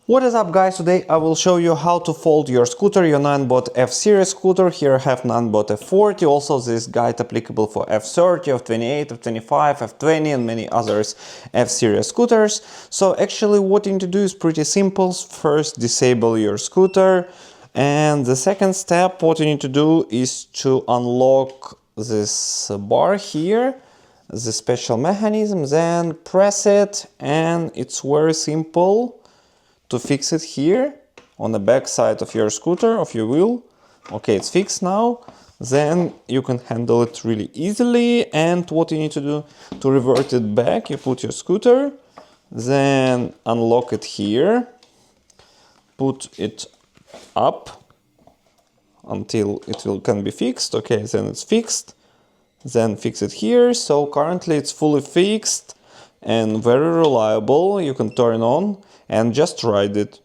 What is up, guys? Today I will show you how to fold your scooter, your Ninebot F-Series scooter. Here I have Ninebot F40, also this guide applicable for F30, F28, F25, F20 and many others F-Series scooters. So actually what you need to do is pretty simple. First disable your scooter, and the second step what you need to do is to unlock this bar here, the special mechanism, then press it, and it's very simple to fix it here on the back side of your scooter, of your wheel. Okay, it's fixed now. Then you can handle it really easily. And what you need to do to revert it back, you put your scooter, then unlock it here, put it up until it can be fixed. Okay, then it's fixed. Then fix it here. So currently it's fully fixed and very reliable. You can turn on and just ride it.